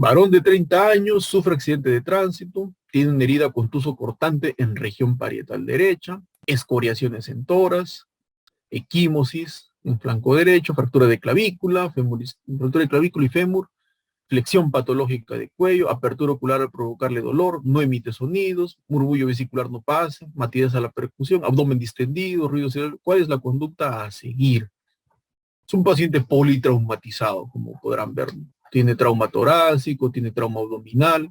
Varón de 30 años, sufre accidente de tránsito, tiene una herida contuso cortante en región parietal derecha, escoriaciones en tórax, equimosis en flanco derecho, fractura de clavícula, fractura de clavícula y fémur, flexión patológica de cuello, apertura ocular al provocarle dolor, no emite sonidos, murmullo vesicular no pasa, matidez a la percusión, abdomen distendido, ruido cerebral. ¿Cuál es la conducta a seguir? Es un paciente politraumatizado, como podrán ver. Tiene trauma torácico, tiene trauma abdominal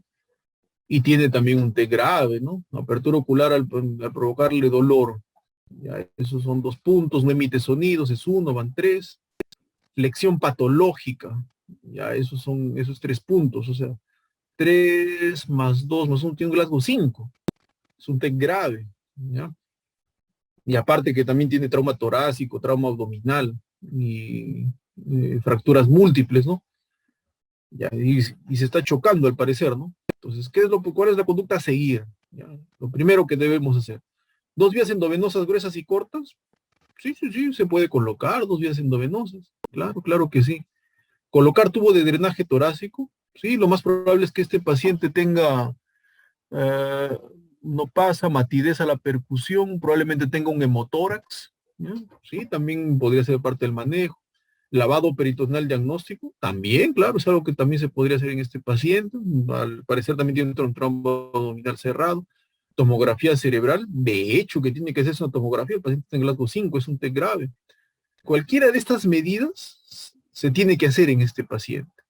y tiene también un T grave, ¿no? Apertura ocular al provocarle dolor. Ya, esos son 2 puntos, no emite sonidos, es 1, van 3. Flexión patológica, ya esos 3 puntos, o sea, 3 más 2 más 1 tiene un Glasgow 5, es un TEC grave, ¿ya? Y aparte que también tiene trauma torácico, trauma abdominal y fracturas múltiples, ¿no? Ya, y se está chocando al parecer, ¿no? Entonces, ¿cuál es la conducta a seguir? ¿Ya? Lo primero que debemos hacer, 2 vías endovenosas gruesas y cortas, sí, sí, sí, se puede colocar 2 vías endovenosas, claro, claro que sí. Colocar tubo de drenaje torácico, sí, lo más probable es que este paciente tenga, eh, no pasa, matidez a la percusión, probablemente tenga un hemotórax, ¿ya? Sí, también podría ser parte del manejo. Lavado peritoneal diagnóstico, también, claro, es algo que también se podría hacer en este paciente. Al parecer también tiene un trombo abdominal cerrado. Tomografía cerebral, de hecho que tiene que hacerse una tomografía, el paciente está en Glasgow 5, es un TEC grave. Cualquiera de estas medidas se tiene que hacer en este paciente.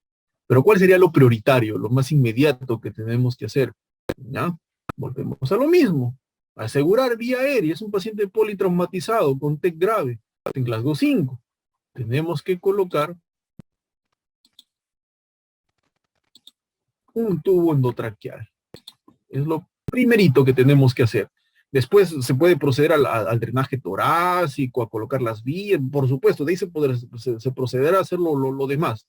Pero ¿cuál sería lo prioritario, lo más inmediato que tenemos que hacer? ¿Ya? Volvemos a lo mismo. Asegurar vía aérea. Es un paciente politraumatizado con TEC grave, en Glasgow 5. Tenemos que colocar un tubo endotraqueal. Es lo primerito que tenemos que hacer. Después se puede proceder al drenaje torácico, a colocar las vías, por supuesto, de ahí se procederá a hacer lo demás.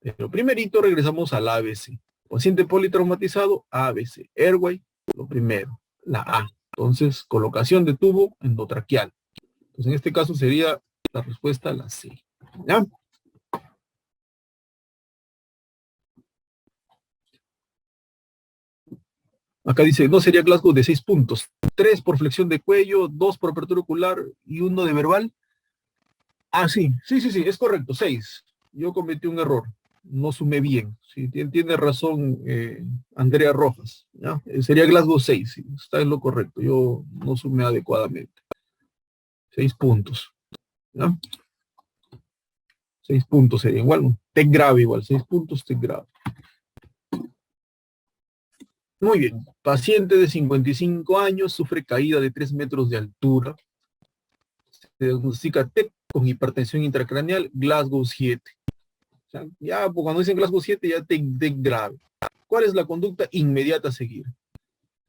Pero primerito regresamos al ABC. Paciente politraumatizado, ABC. Airway, lo primero, la A. Entonces, colocación de tubo endotraqueal. Entonces, en este caso sería la respuesta la C. ¿Ya? Acá dice, no sería Glasgow de 6 puntos. 3 por flexión de cuello, 2 por apertura ocular y 1 de verbal. Ah, sí, sí, sí, sí, es correcto, 6. Yo cometí un error, no sumé bien. Sí, tiene razón Andrea Rojas. ¿Ya? Sería Glasgow 6, sí, está en lo correcto. Yo no sumé adecuadamente. 6 puntos. ¿Ya? 6 puntos sería igual. T grave igual, 6 puntos, T grave. Muy bien. Paciente de 55 años, sufre caída de 3 metros de altura. Se diagnostica TEC con hipertensión intracraneal, Glasgow 7. O sea, ya pues, cuando dicen Glasgow 7 ya TEC grave. ¿Cuál es la conducta inmediata a seguir?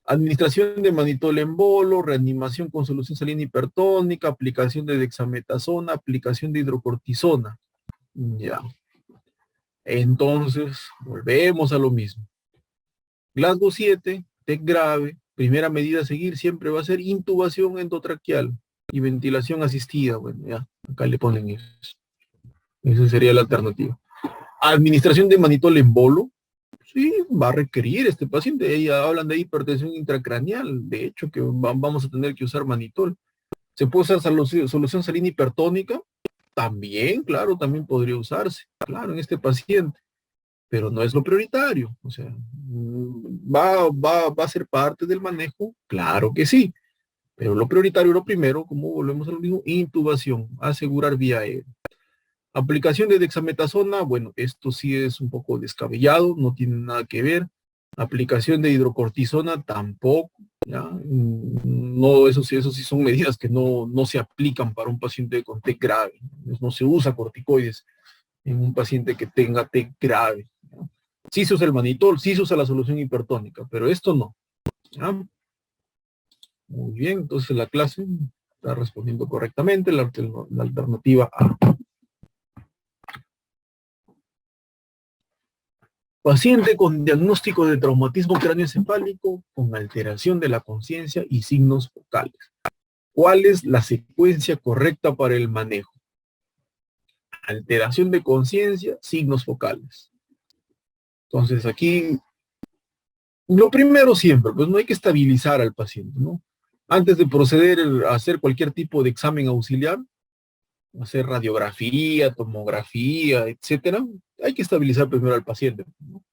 Administración de manitol en bolo, reanimación con solución salina hipertónica, aplicación de dexametasona, aplicación de hidrocortisona. Ya. Entonces, volvemos a lo mismo. Glasgow 7, TEC grave, primera medida a seguir siempre va a ser intubación endotraqueal y ventilación asistida. Bueno, ya, acá le ponen eso. Esa sería la alternativa. Administración de manitol en bolo, sí, va a requerir este paciente. Ahí hablan de hipertensión intracraneal, de hecho que vamos a tener que usar manitol. ¿Se puede usar solución salina hipertónica? También, claro, también podría usarse, claro, en este paciente, pero no es lo prioritario. O sea, ¿va a ser parte del manejo? Claro que sí, pero lo prioritario, lo primero, como volvemos a lo mismo, intubación, asegurar vía aérea. Aplicación de dexametasona, bueno, esto sí es un poco descabellado, no tiene nada que ver. Aplicación de hidrocortisona tampoco, ¿ya? No, eso sí son medidas que no se aplican para un paciente con TEC grave. No se usa corticoides en un paciente que tenga TEC grave, ¿ya? Sí se usa el manitol, sí se usa la solución hipertónica, pero esto no, ¿ya? Muy bien, entonces la clase está respondiendo correctamente, la alternativa A. Paciente con diagnóstico de traumatismo cráneoencefálico con alteración de la conciencia y signos focales. ¿Cuál es la secuencia correcta para el manejo? Alteración de conciencia, signos focales. Entonces aquí, lo primero siempre, pues no hay que estabilizar al paciente, ¿no? Antes de proceder a hacer cualquier tipo de examen auxiliar, hacer radiografía, tomografía, etcétera, hay que estabilizar primero al paciente, ¿no?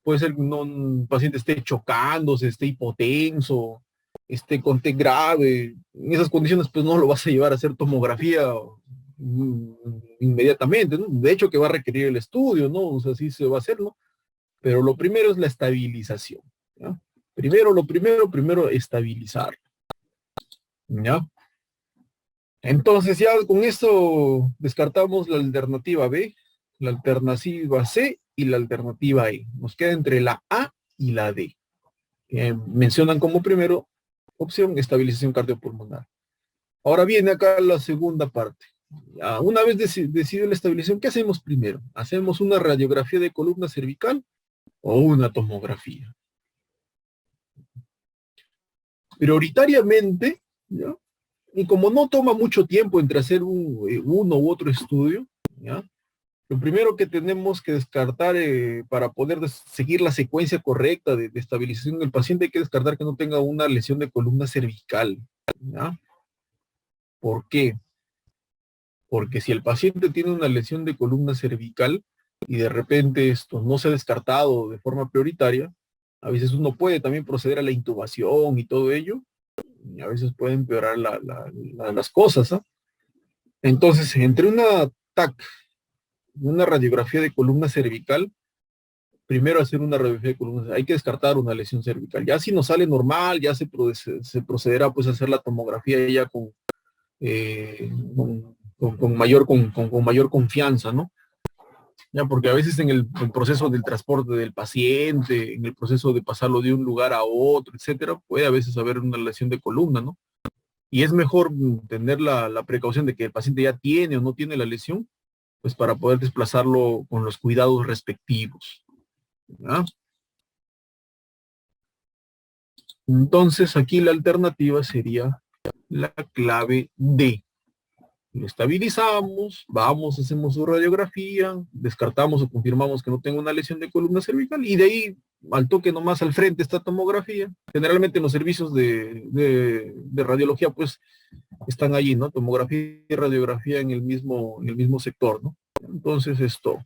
Puede ser que un paciente esté chocándose, esté hipotenso, esté con TEC grave. En esas condiciones, pues no lo vas a llevar a hacer tomografía mm, inmediatamente, ¿no? De hecho, que va a requerir el estudio, ¿no? O sea, sí se va a hacer, ¿no? Pero lo primero es la estabilización, ¿ya? Primero estabilizar, ¿ya? Entonces ya con esto descartamos la alternativa B, la alternativa C y la alternativa E. Nos queda entre la A y la D. Mencionan como primero opción estabilización cardiopulmonar. Ahora viene acá la segunda parte. Ya, una vez decide la estabilización, ¿qué hacemos primero? ¿Hacemos una radiografía de columna cervical o una tomografía? Prioritariamente, ¿ya? Y como no toma mucho tiempo entre hacer uno u otro estudio, ¿ya? Lo primero que tenemos que descartar para poder seguir la secuencia correcta de estabilización del paciente, hay que descartar que no tenga una lesión de columna cervical, ¿ya? ¿Por qué? Porque si el paciente tiene una lesión de columna cervical y de repente esto no se ha descartado de forma prioritaria, a veces uno puede también proceder a la intubación y todo ello, y a veces puede empeorar las cosas, ¿ah? Entonces, entre una TAC y una radiografía de columna cervical, primero hacer una radiografía de columna, hay que descartar una lesión cervical. Ya si nos sale normal, ya se procederá pues a hacer la tomografía ya con mayor confianza, ¿no? Ya, porque a veces en el proceso del transporte del paciente, en el proceso de pasarlo de un lugar a otro, etcétera, puede a veces haber una lesión de columna, ¿no? Y es mejor tener la precaución de que el paciente ya tiene o no tiene la lesión, pues para poder desplazarlo con los cuidados respectivos, ¿ya? Entonces aquí la alternativa sería la clave D. Lo estabilizamos, vamos, hacemos su radiografía, descartamos o confirmamos que no tenga una lesión de columna cervical y de ahí al toque nomás al frente esta tomografía. Generalmente en los servicios de radiología pues están allí, ¿no? Tomografía y radiografía en el mismo sector, ¿no? Entonces esto,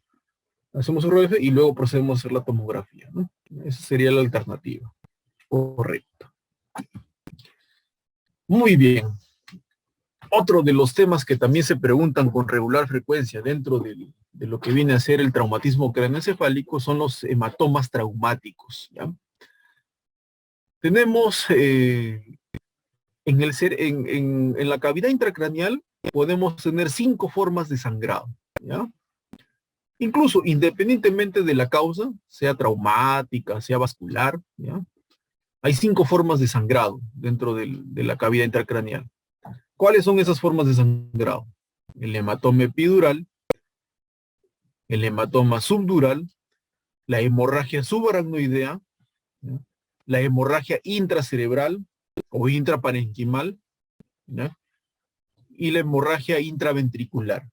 hacemos su radiografía y luego procedemos a hacer la tomografía, ¿no? Esa sería la alternativa. Correcto. Muy bien. Otro de los temas que también se preguntan con regular frecuencia dentro de lo que viene a ser el traumatismo craneoencefálico son los hematomas traumáticos, ¿ya? Tenemos en la cavidad intracraneal podemos tener 5 formas de sangrado, ¿ya? Incluso independientemente de la causa, sea traumática, sea vascular, ¿ya? Hay 5 formas de sangrado dentro de la cavidad intracraneal. ¿Cuáles son esas formas de sangrado? El hematoma epidural, el hematoma subdural, la hemorragia subaracnoidea, ¿ya? La hemorragia intracerebral o intraparenquimal, ¿ya? Y la hemorragia intraventricular.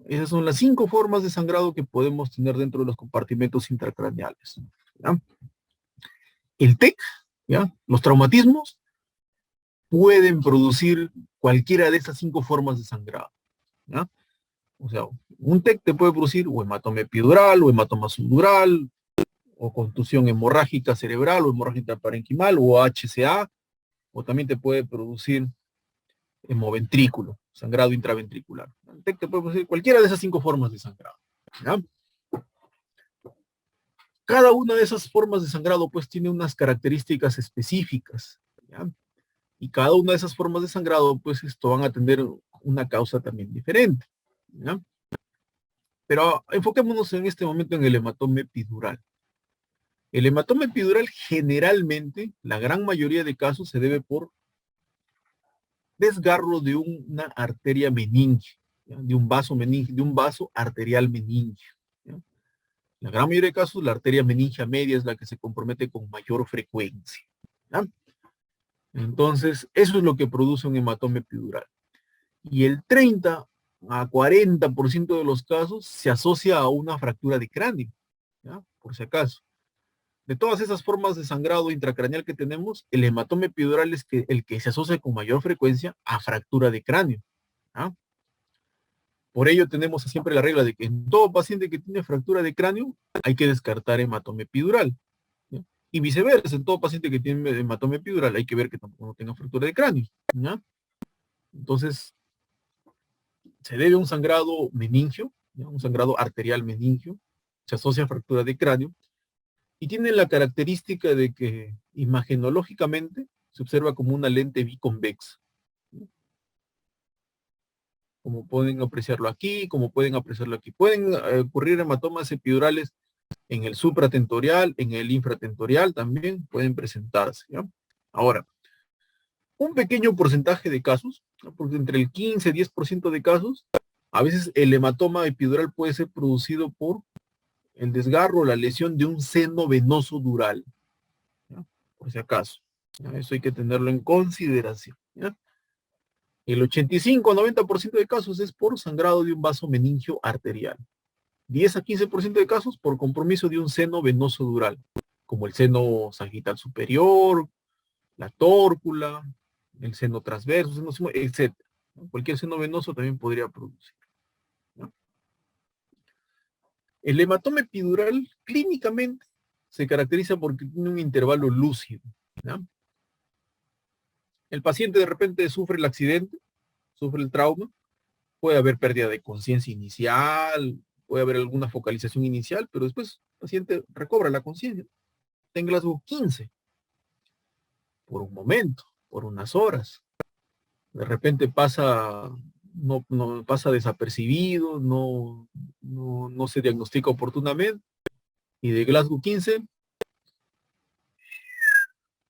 Esas son las 5 formas de sangrado que podemos tener dentro de los compartimentos intracraneales, ¿ya? El TEC, ¿ya? Los traumatismos pueden producir cualquiera de esas 5 formas de sangrado, ¿ya? O sea, un TEC te puede producir o hematoma epidural, o hematoma subdural, o contusión hemorrágica cerebral, o hemorrágica parenquimal, o HCA, o también te puede producir hemoventrículo, sangrado intraventricular. El TEC te puede producir cualquiera de esas 5 formas de sangrado, ¿ya? Cada una de esas formas de sangrado pues tiene unas características específicas, ¿ya? Y cada una de esas formas de sangrado pues esto van a tener una causa también diferente, ¿ya? Pero enfoquémonos en este momento en el hematoma epidural. El hematoma epidural generalmente, la gran mayoría de casos, se debe por desgarro de una arteria meningia, ¿ya? De un vaso meningio, de un vaso arterial meningio, ¿ya? En la gran mayoría de casos, la arteria meningia media es la que se compromete con mayor frecuencia, ¿ya? Entonces, eso es lo que produce un hematoma epidural. Y el 30 a 40% de los casos se asocia a una fractura de cráneo, ¿ya? por si acaso. De todas esas formas de sangrado intracraneal que tenemos, el hematoma epidural es el que se asocia con mayor frecuencia a fractura de cráneo. ¿Ah? Por ello tenemos siempre la regla de que en todo paciente que tiene fractura de cráneo hay que descartar hematoma epidural. ¿Ya? Y viceversa, en todo paciente que tiene hematoma epidural hay que ver que tampoco no tenga fractura de cráneo. ¿Ya? Entonces, se debe a un sangrado meningio, ¿ya? Un sangrado arterial meningio, se asocia a fractura de cráneo, y tiene la característica de que imagenológicamente se observa como una lente biconvexa. Como pueden apreciarlo aquí, como pueden apreciarlo aquí. Pueden ocurrir hematomas epidurales en el supratentorial, en el infratentorial también pueden presentarse. ¿Ya? Ahora, un pequeño porcentaje de casos, ¿no? Porque entre el 15 y 10% de casos, a veces el hematoma epidural puede ser producido por el desgarro o la lesión de un seno venoso dural, ¿ya? Por si acaso. ¿Ya? Eso hay que tenerlo en consideración. ¿Ya? El 85-90% de casos es por sangrado de un vaso meningio arterial. 10 a 15% de casos por compromiso de un seno venoso dural, como el seno sagital superior, la tórcula, el seno transverso, etc. Cualquier seno venoso también podría producir. ¿No? El hematoma epidural clínicamente se caracteriza porque tiene un intervalo lúcido. ¿No? El paciente de repente sufre el accidente, sufre el trauma, puede haber pérdida de conciencia inicial, puede haber alguna focalización inicial, pero después el paciente recobra la conciencia. Está en Glasgow 15, por un momento, por unas horas. De repente no pasa desapercibido, no se diagnostica oportunamente, y de Glasgow 15, el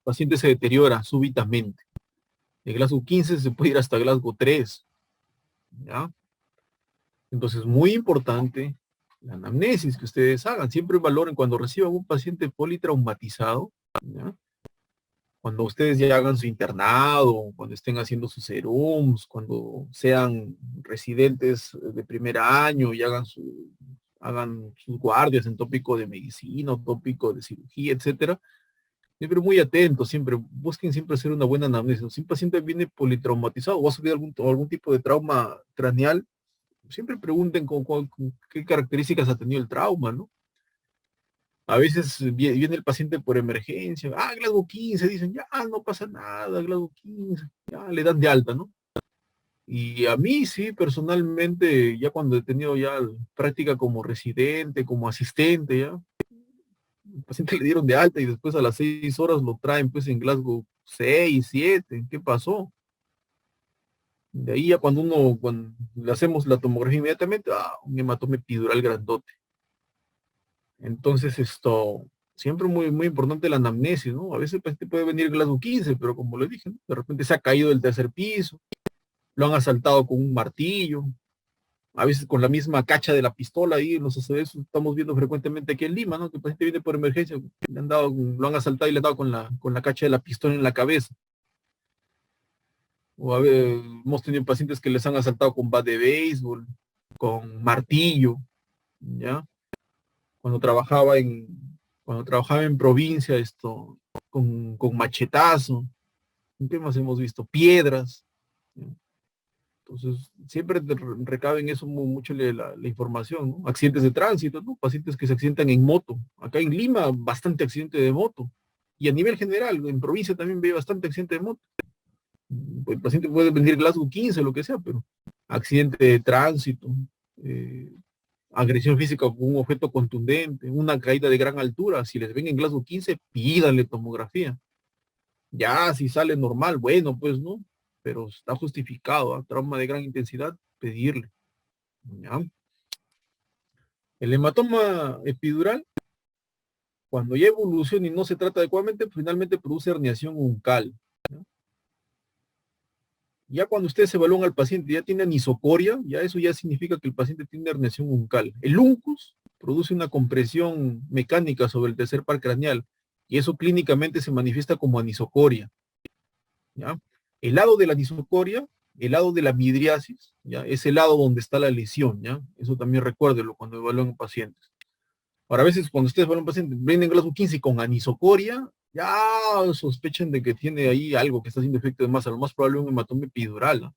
paciente se deteriora súbitamente. De Glasgow 15 se puede ir hasta Glasgow 3, ¿ya? Entonces, muy importante la anamnesis que ustedes hagan. Siempre valoren cuando reciban un paciente politraumatizado, ¿ya? Cuando ustedes ya hagan su internado, cuando estén haciendo sus serums, cuando sean residentes de primer año y hagan sus guardias en tópico de medicina, tópico de cirugía, etcétera. Siempre muy atentos, siempre busquen siempre hacer una buena anamnesis. Si un paciente viene politraumatizado o ha sufrido algún tipo de trauma craneal, siempre pregunten con qué características ha tenido el trauma, ¿no? A veces viene el paciente por emergencia, Glasgow 15, dicen, ya, no pasa nada, Glasgow 15, ya le dan de alta, ¿no? Y a mí sí, personalmente, ya cuando he tenido ya práctica como residente, como asistente, ya, el paciente le dieron de alta y después a las 6 horas lo traen pues en Glasgow 6, 7, ¿qué pasó? De ahí ya cuando le hacemos la tomografía inmediatamente, un hematoma epidural grandote. Entonces siempre muy, muy importante la anamnesis, ¿no? A veces el paciente puede venir Glasgow 15, pero como le dije, ¿no? De repente se ha caído del tercer piso, lo han asaltado con un martillo, a veces con la misma cacha de la pistola ahí en los ACVs, estamos viendo frecuentemente aquí en Lima, ¿no? Que el paciente viene por emergencia, lo han asaltado y le han dado con la cacha de la pistola en la cabeza. O a ver, hemos tenido pacientes que les han asaltado con bat de béisbol, con martillo, ¿ya? Cuando trabajaba en, cuando trabajaba en provincia, con machetazo. ¿Qué más hemos visto? Piedras. ¿Ya? Entonces, siempre recaben eso mucho la información, ¿no? Accidentes de tránsito, ¿no? Pacientes que se accidentan en moto. Acá en Lima, bastante accidente de moto. Y a nivel general, en provincia también veo bastante accidente de moto. El paciente puede venir Glasgow 15, lo que sea, pero accidente de tránsito, eh, agresión física con un objeto contundente, una caída de gran altura, si les ven en Glasgow 15, pídanle tomografía. Ya, si sale normal, bueno, pues no, pero está justificado, ¿eh? Trauma de gran intensidad, pedirle. ¿Ya? El hematoma epidural, cuando ya evoluciona y no se trata adecuadamente, finalmente produce herniación uncal. ¿Ya? Ya cuando ustedes evalúan al paciente, ya tiene anisocoria, ya eso ya significa que el paciente tiene herniación uncal. El uncus produce una compresión mecánica sobre el tercer par craneal y eso clínicamente se manifiesta como anisocoria. ¿Ya? El lado de la anisocoria, el lado de la midriasis, ¿ya? Es el lado donde está la lesión, ¿ya? Eso también recuérdelo cuando evalúan pacientes. Ahora, a veces cuando ustedes van a un paciente, brinden Glasgow 15 con anisocoria, ya sospechen de que tiene ahí algo que está haciendo efecto de masa, lo más probable es un hematoma epidural, ¿no?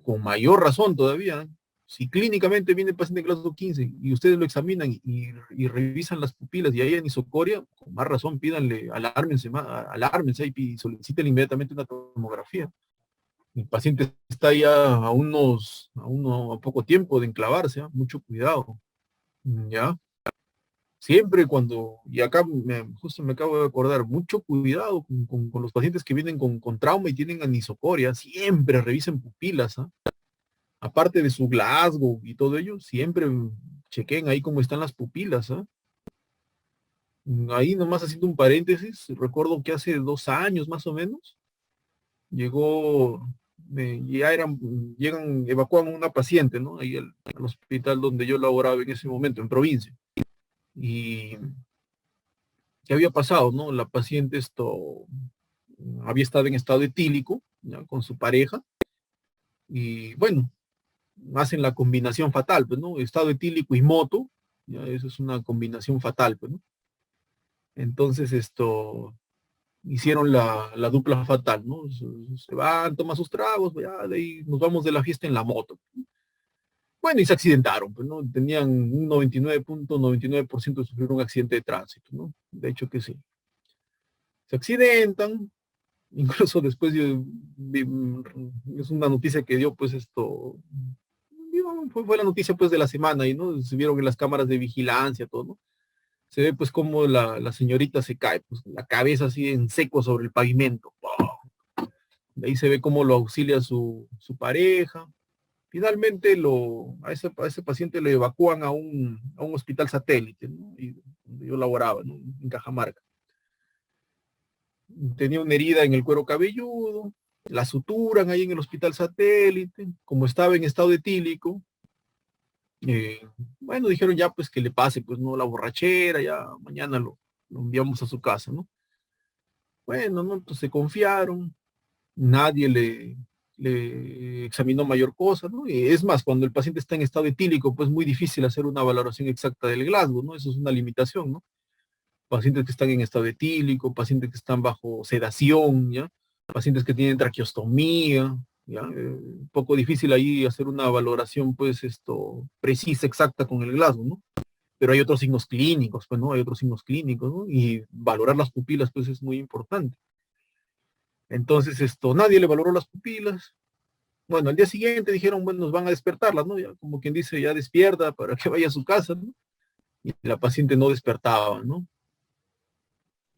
Con mayor razón todavía. Si clínicamente viene el paciente en Glasgow 15 y ustedes lo examinan y revisan las pupilas y hay anisocoria, con más razón pídanle, alármense y soliciten inmediatamente una tomografía. El paciente está ya a poco tiempo de enclavarse, ¿eh? Mucho cuidado, ¿ya? Siempre cuando, y acá justo me acabo de acordar, mucho cuidado con los pacientes que vienen con trauma y tienen anisocoria, siempre revisen pupilas, ¿ah? Aparte de su Glasgow y todo ello, siempre chequen ahí cómo están las pupilas, ¿ah? Ahí nomás haciendo un paréntesis, recuerdo que hace 2 años más o menos, llegó, ya evacúan a una paciente, ¿no? Ahí al hospital donde yo laboraba en ese momento, en provincia. Y ¿qué había pasado, no? La paciente había estado en estado etílico, ¿ya? Con su pareja, y bueno, hacen la combinación fatal, pues, ¿no? Estado etílico y moto, ya, eso es una combinación fatal, pues, ¿no? Entonces, hicieron la dupla fatal, ¿no? Se van, toman sus tragos, ya, de ahí nos vamos de la fiesta en la moto. Bueno, y se accidentaron, pues, ¿no? Tenían un 99.99% de sufrir un accidente de tránsito, ¿no? De hecho que sí. Se accidentan, incluso después es una noticia que dio, pues, fue la noticia, pues, de la semana, y, ¿no? Se vieron en las cámaras de vigilancia, todo, ¿no? Se ve, pues, como la señorita se cae, pues, la cabeza así en seco sobre el pavimento. De ahí se ve cómo lo auxilia su pareja. Finalmente a ese paciente le evacúan a un hospital satélite, ¿no? Y donde yo laboraba, ¿no? En Cajamarca. Tenía una herida en el cuero cabelludo, la suturan ahí en el hospital satélite, como estaba en estado etílico, bueno, dijeron ya pues que le pase, pues no la borrachera, ya mañana lo enviamos a su casa, ¿no? Bueno, ¿no? Pues se confiaron, nadie le examinó mayor cosa, ¿no? Y es más, cuando el paciente está en estado etílico, pues muy difícil hacer una valoración exacta del Glasgow, ¿no? Eso es una limitación, ¿no? Pacientes que están en estado etílico, pacientes que están bajo sedación, ¿ya? Pacientes que tienen traqueostomía, ¿ya? Un poco difícil ahí hacer una valoración, pues, precisa, exacta con el Glasgow, ¿no? Pero hay otros signos clínicos, pues, ¿no? Hay otros signos clínicos, ¿no? Y valorar las pupilas, pues, es muy importante. Entonces, nadie le valoró las pupilas. Bueno, al día siguiente dijeron, bueno, nos van a despertarlas, ¿no? Ya, como quien dice, ya despierta para que vaya a su casa, ¿no? Y la paciente no despertaba, ¿no?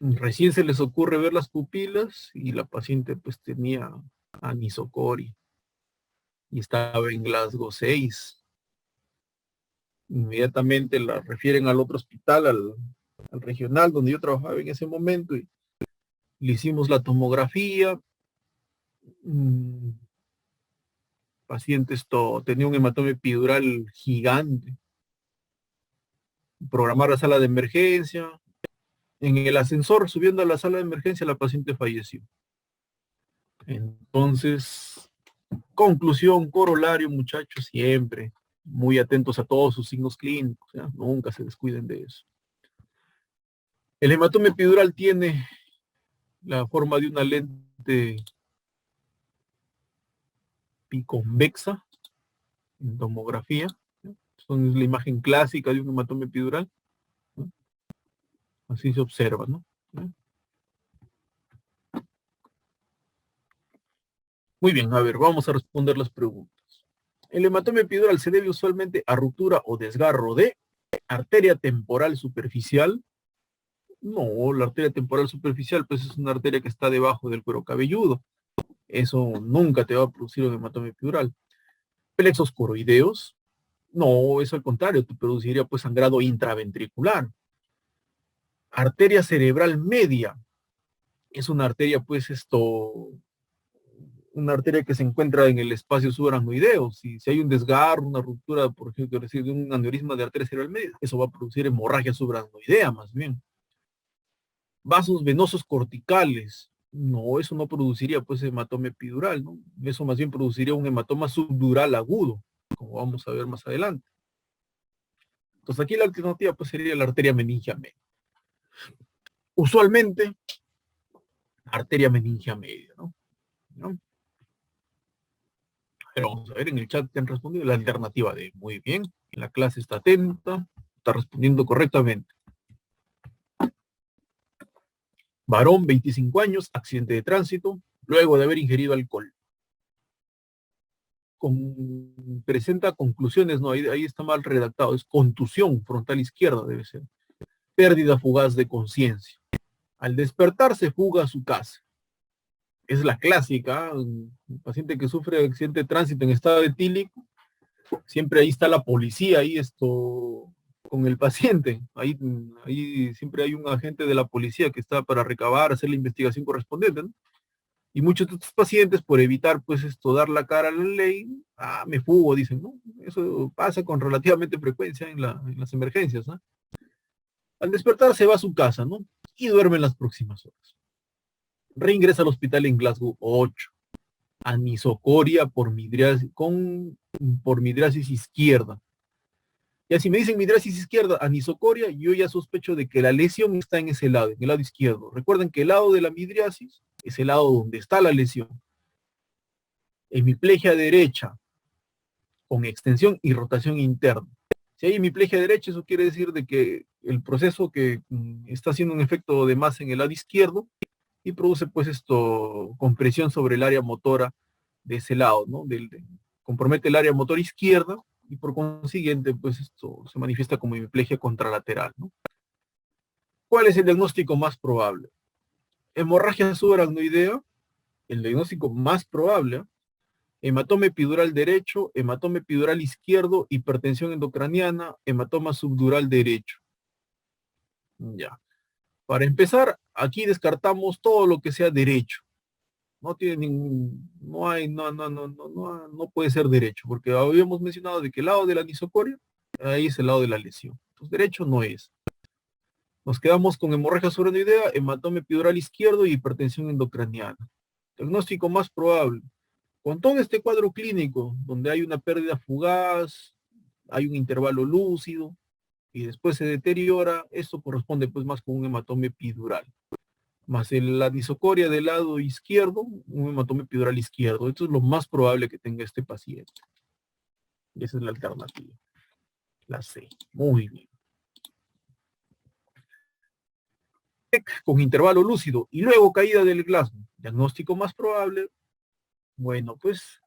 Recién se les ocurre ver las pupilas y la paciente pues tenía anisocoria y estaba en Glasgow 6. Inmediatamente la refieren al otro hospital, al regional donde yo trabajaba en ese momento, y le hicimos la tomografía. Mm, Paciente tenía un hematoma epidural gigante. Programar la sala de emergencia. En el ascensor subiendo a la sala de emergencia la paciente falleció. Entonces, conclusión, corolario, muchachos, siempre muy atentos a todos sus signos clínicos, ¿ya? Nunca se descuiden de eso. El hematoma epidural tiene la forma de una lente biconvexa en tomografía, ¿ya? Es la imagen clásica de un hematoma epidural, ¿no? Así se observa, ¿no? ¿Ya? Muy bien, a ver, vamos a responder las preguntas. El hematoma epidural se debe usualmente a ruptura o desgarro de arteria temporal superficial. No, la arteria temporal superficial, pues es una arteria que está debajo del cuero cabelludo. Eso nunca te va a producir un hematoma epidural. Plexos coroideos, no, eso al contrario, te produciría pues sangrado intraventricular. Arteria cerebral media, es una arteria pues una arteria que se encuentra en el espacio subaracnoideo. Si hay un desgarro, una ruptura, por ejemplo, de un aneurisma de arteria cerebral media, eso va a producir hemorragia subaracnoidea más bien. Vasos venosos corticales. No, eso no produciría pues hematoma epidural, ¿no? Eso más bien produciría un hematoma subdural agudo, como vamos a ver más adelante. Entonces aquí la alternativa pues sería la arteria meningia media. Usualmente, arteria meningia media, ¿no? ¿No? Pero vamos a ver, en el chat te han respondido la alternativa D. Muy bien, en la clase está atenta, está respondiendo correctamente. Varón, 25 años, accidente de tránsito, luego de haber ingerido alcohol. Presenta conclusiones, no, ahí está mal redactado, es contusión frontal izquierda, debe ser. Pérdida fugaz de conciencia. Al despertar se fuga a su casa. Es la clásica, un paciente que sufre de accidente de tránsito en estado etílico, siempre ahí está la policía, ahí con el paciente, ahí siempre hay un agente de la policía que está para recabar, hacer la investigación correspondiente, ¿no? Y muchos de estos pacientes, por evitar, pues, dar la cara a la ley, me fugo, dicen, ¿no? Eso pasa con relativamente frecuencia en las emergencias, ¿no? Al despertar se va a su casa, ¿no? Y duerme en las próximas horas. Reingresa al hospital en Glasgow 8. Anisocoria por midriasis izquierda. Ya si me dicen midriasis izquierda, anisocoria, yo ya sospecho de que la lesión está en ese lado, en el lado izquierdo. Recuerden que el lado de la midriasis es el lado donde está la lesión. Hemiplegia derecha, con extensión y rotación interna. Si hay hemiplegia derecha, eso quiere decir de que el proceso que está haciendo un efecto de masa en el lado izquierdo y produce pues compresión sobre el área motora de ese lado, ¿no? Compromete el área motora izquierda y por consiguiente pues esto se manifiesta como hemiplegia contralateral, ¿no? ¿Cuál es el diagnóstico más probable? Hemorragia subaracnoidea, el diagnóstico más probable, hematoma epidural derecho, hematoma epidural izquierdo, hipertensión endocraniana, hematoma subdural derecho. Ya. Para empezar, aquí descartamos todo lo que sea derecho. No tiene ningún, no hay, no puede ser derecho, porque habíamos mencionado de que el lado de la anisocoria, ahí es el lado de la lesión. Entonces, derecho no es. Nos quedamos con hemorragia subaracnoidea, hematoma epidural izquierdo y hipertensión endocraniana. Diagnóstico más probable. Con todo este cuadro clínico, donde hay una pérdida fugaz, hay un intervalo lúcido, y después se deteriora, esto corresponde pues más con un hematoma epidural. Más la disocoria del lado izquierdo, un hematoma epidural izquierdo. Esto es lo más probable que tenga este paciente. Y esa es la alternativa. La C. Muy bien. Con intervalo lúcido y luego caída del Glasgow. Diagnóstico más probable. Bueno, pues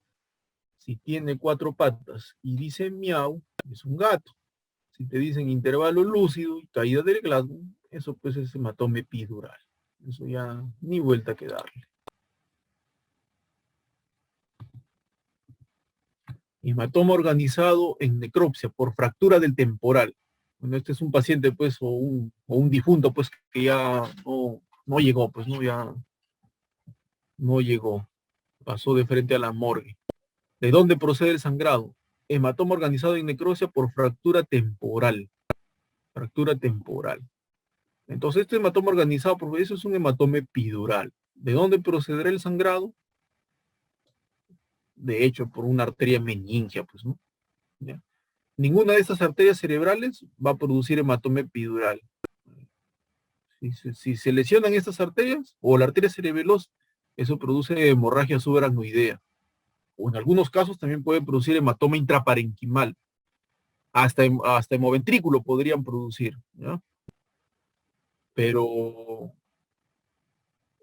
si tiene 4 patas y dice miau, es un gato. Si te dicen intervalo lúcido y caída del Glasgow, eso pues es hematoma epidural. Eso ya ni vuelta que darle. Hematoma organizado en necropsia por fractura del temporal. Bueno, este es un paciente pues o un difunto pues que ya no llegó, pues ya no llegó. Pasó de frente a la morgue. ¿De dónde procede el sangrado? Hematoma organizado en necropsia por fractura temporal. Fractura temporal. Entonces, este hematoma organizado, por eso es un hematoma epidural. ¿De dónde procederá el sangrado? De hecho, por una arteria meningia, pues, ¿no? ¿Ya? Ninguna de estas arterias cerebrales va a producir hematoma epidural. Si se lesionan estas arterias o la arteria cerebelosa, eso produce hemorragia subaracnoidea. O en algunos casos también puede producir hematoma intraparenquimal. Hasta hemoventrículo podrían producir, ¿ya? Pero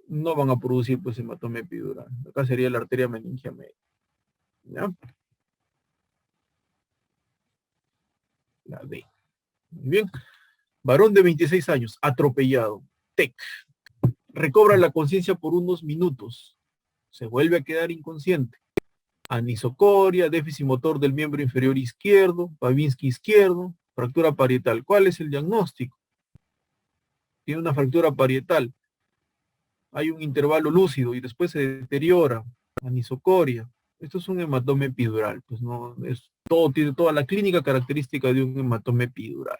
no van a producir pues hematoma epidural. Acá sería la arteria meningia media. ¿Ya? La D. Muy bien. Varón de 26 años, atropellado. TEC. Recobra la conciencia por unos minutos. Se vuelve a quedar inconsciente. Anisocoria, déficit motor del miembro inferior izquierdo, Babinski izquierdo, fractura parietal. ¿Cuál es el diagnóstico? Tiene una fractura parietal. Hay un intervalo lúcido y después se deteriora. Anisocoria. Esto es un hematoma epidural. Pues no, tiene toda la clínica característica de un hematoma epidural.